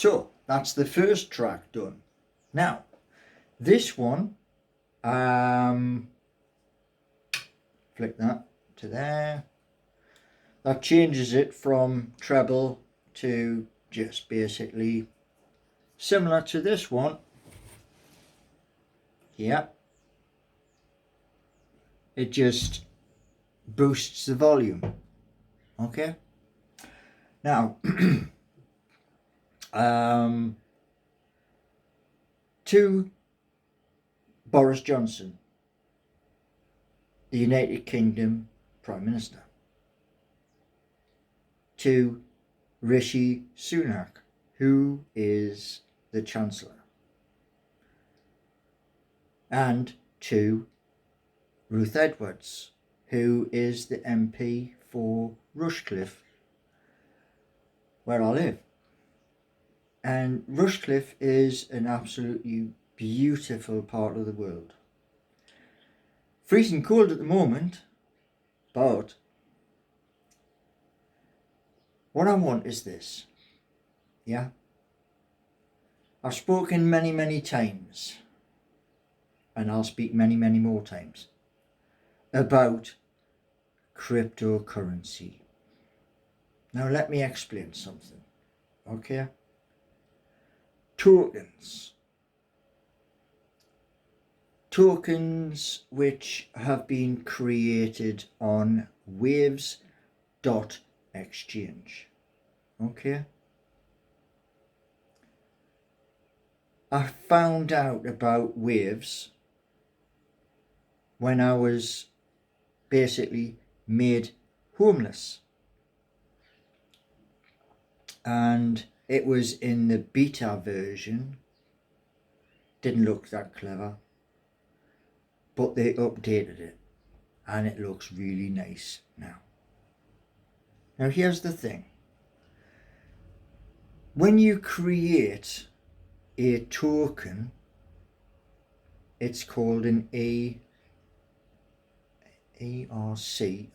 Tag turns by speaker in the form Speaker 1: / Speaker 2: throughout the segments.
Speaker 1: So that's the first track done. Now, this one, flick that to there. That changes it from treble to just basically similar to this one. Yeah. It just boosts the volume. Okay. Now, to Boris Johnson, the United Kingdom Prime Minister. To Rishi Sunak, who is the Chancellor. And to Ruth Edwards, who is the MP for Rushcliffe, where I live. And Rushcliffe is an absolutely beautiful part of the world. Freezing cold at the moment, but what I want is this. Yeah? I've spoken many times, and I'll speak many more times, about cryptocurrency. Now let me explain something, okay? Tokens which have been created on waves.exchange, okay? I found out about waves when I was basically made homeless, and it was in the beta version. Didn't look that clever, but they updated it and it looks really nice now. Now here's the thing. When you create a token, it's called an ERC,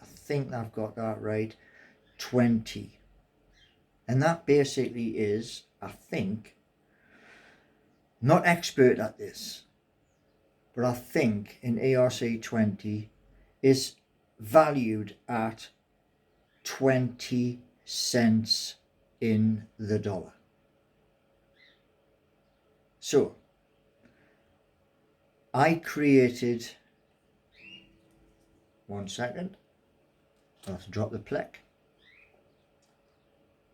Speaker 1: I think I've got that right, 20. And that basically is, I think, not expert at this, but I think an ERC 20 is valued at 20 cents in the dollar. So, I created, one second, I'll have to drop the plec,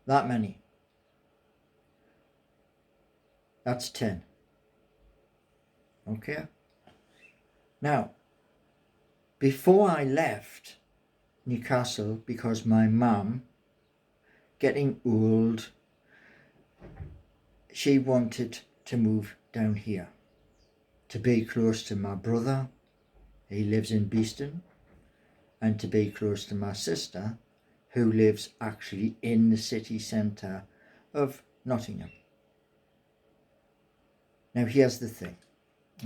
Speaker 1: that many, that's 10, okay? Now, before I left Newcastle, because my mum, getting old, she wanted to move down here to be close to my brother, he lives in Beeston, and to be close to my sister, who lives actually in the city centre of Nottingham. Now here's the thing,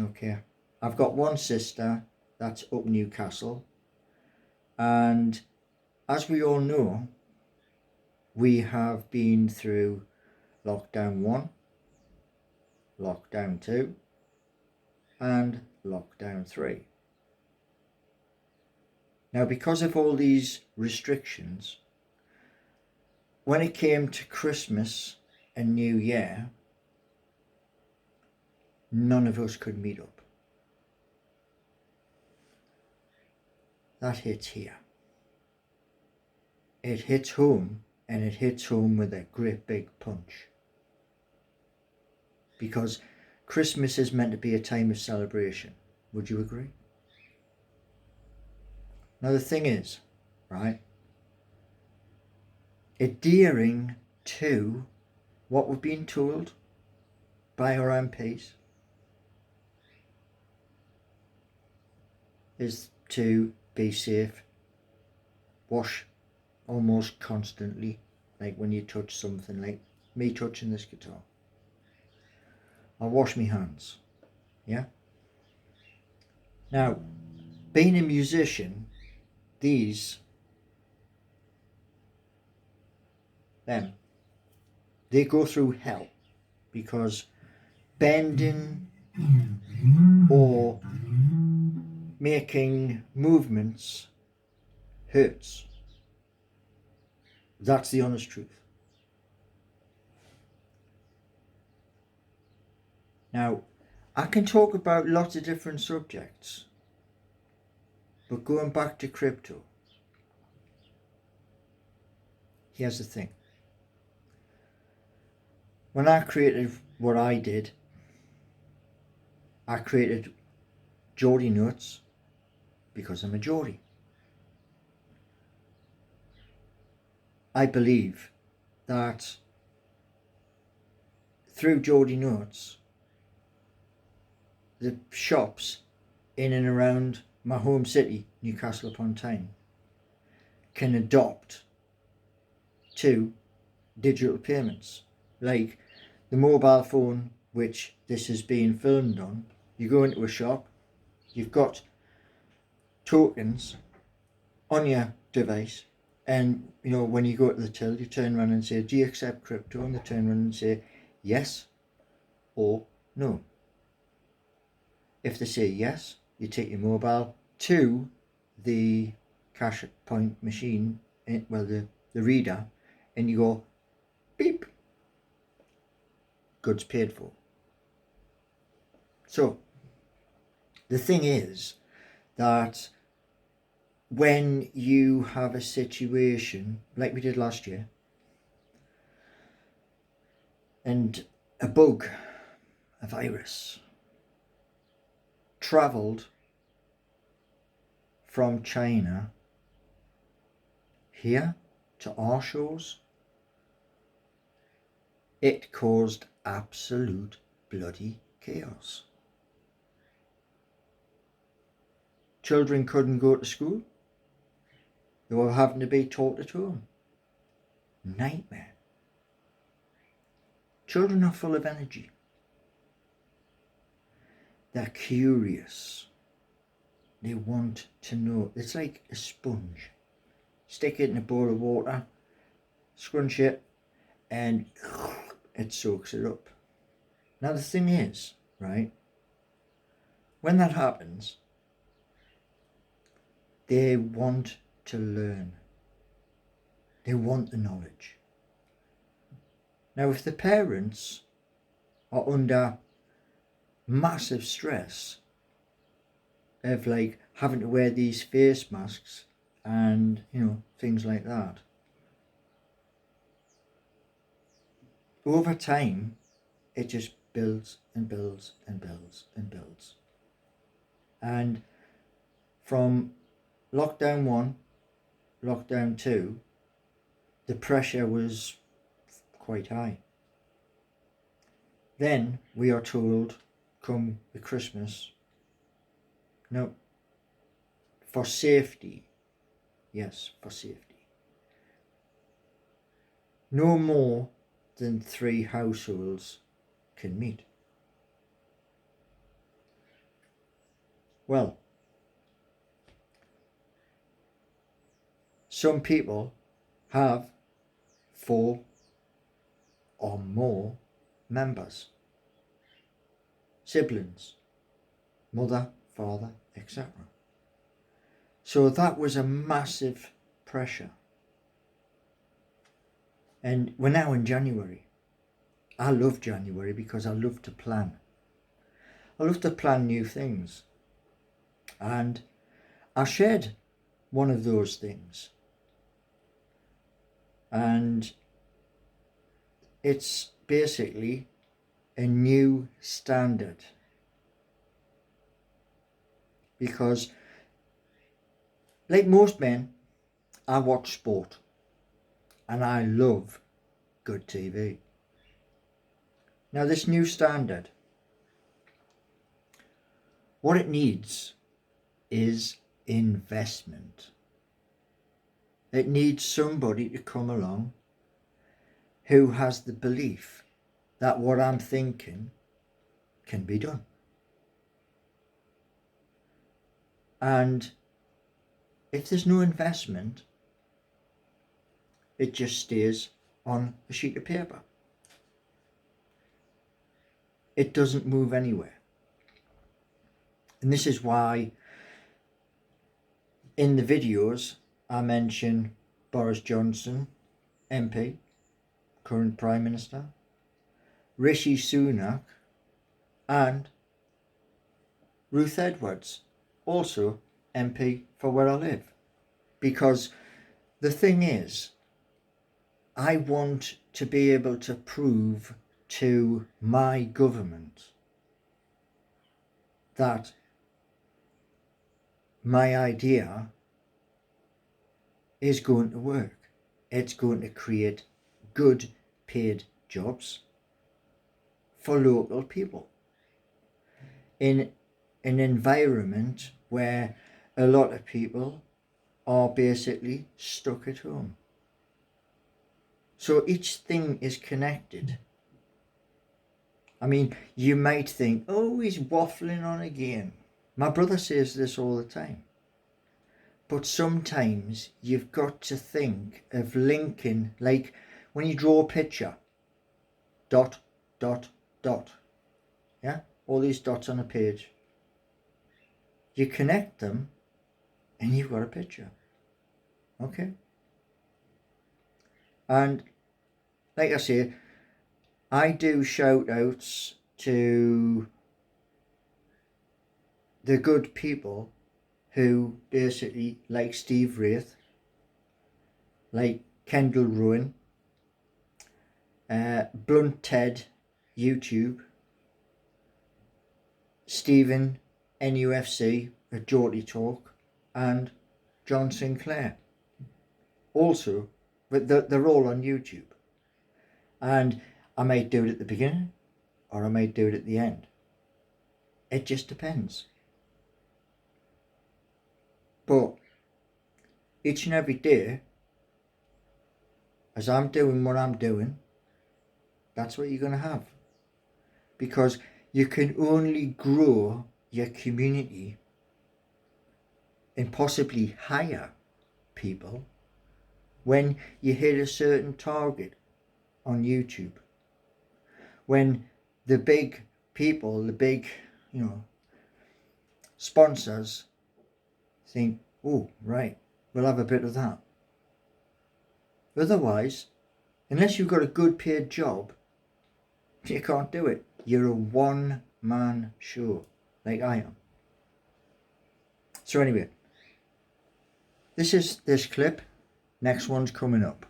Speaker 1: okay, I've got one sister that's up Newcastle, and as we all know, we have been through lockdown 1, lockdown 2 and lockdown 3. Now because of all these restrictions, when it came to Christmas and New Year, none of us could meet up. That hits here. It hits home, and it hits home with a great big punch. Because Christmas is meant to be a time of celebration. Would you agree? Now the thing is, right, adhering to what we're being told by our MPs is to be safe, wash almost constantly, like when you touch something, like me touching this guitar. I'll wash my hands, yeah? Now, being a musician, they go through hell, because bending or making movements hurts. That's the honest truth. Now, I can talk about lots of different subjects, but going back to crypto, here's the thing. When I created what I did, I created Geordie Notes because I'm a Geordie. I believe that through Geordie Notes, the shops in and around my home city, Newcastle upon Tyne, can adopt to digital payments. Like the mobile phone which this is being filmed on, you go into a shop, you've got tokens on your device, and you know, when you go to the till, you turn around and say, do you accept crypto? And they turn around and say yes or no. If they say yes, you take your mobile to the cash point machine, well, the reader, and you go beep, goods paid for. So the thing is that when you have a situation like we did last year, and a bug, a virus, travelled from China here to our shores, it caused absolute bloody chaos. Children couldn't go to school. They were having to be taught at home. Nightmare. Children are full of energy. They're curious. They want to know. It's like a sponge. Stick it in a bowl of water, scrunch it, and it soaks it up. Now the thing is, right, when that happens, they want to learn. They want the knowledge. Now if the parents are under massive stress of like having to wear these face masks and, you know, things like that, over time it just builds and builds and builds and builds. And from lockdown 1, lockdown 2, the pressure was quite high. Then we are told, come the Christmas, no, for safety, yes, for safety, no more than 3 households can meet. Well, some people have 4 or more members, siblings, mother, father, etc. So that was a massive pressure. And we're now in January. I love January because I love to plan. I love to plan new things. And I shared one of those things. And it's basically a new standard. Because, like most men, I watch sport. And I love good TV. Now this new standard, what it needs is investment. It needs somebody to come along who has the belief that what I'm thinking can be done. And if there's no investment, it just stays on a sheet of paper. it doesn't move anywhere. And this is why in the videos I mention Boris Johnson, MP, current Prime Minister, Rishi Sunak, and Ruth Edwards, also MP for where I live. Because the thing is, I want to be able to prove to my government that my idea is going to work. It's going to create good paid jobs for local people in an environment where a lot of people are basically stuck at home. So each thing is connected. I mean, you might think, oh, he's waffling on again. My brother says this all the time. But sometimes you've got to think of linking, like when you draw a picture, dot, dot, dot. Yeah? All these dots on a page. You connect them and you've got a picture. Okay? And like I say, I do shout outs to the good people who basically, like Steve Wraith, like Kendall Rowan, Blunt Ted, YouTube, Stephen, NUFC, at Geordie Talk, and John Sinclair. Also, but they're all on YouTube. And I might do it at the beginning, or I might do it at the end. It just depends. But each and every day, as I'm doing what I'm doing, that's what you're going to have. Because you can only grow your community and possibly hire people when you hit a certain target on YouTube. When the big people, the big, sponsors think, oh, right, we'll have a bit of that. Otherwise, unless you've got a good paid job, you can't do it. You're a one-man show, like I am. So anyway, this is this clip. Next one's coming up.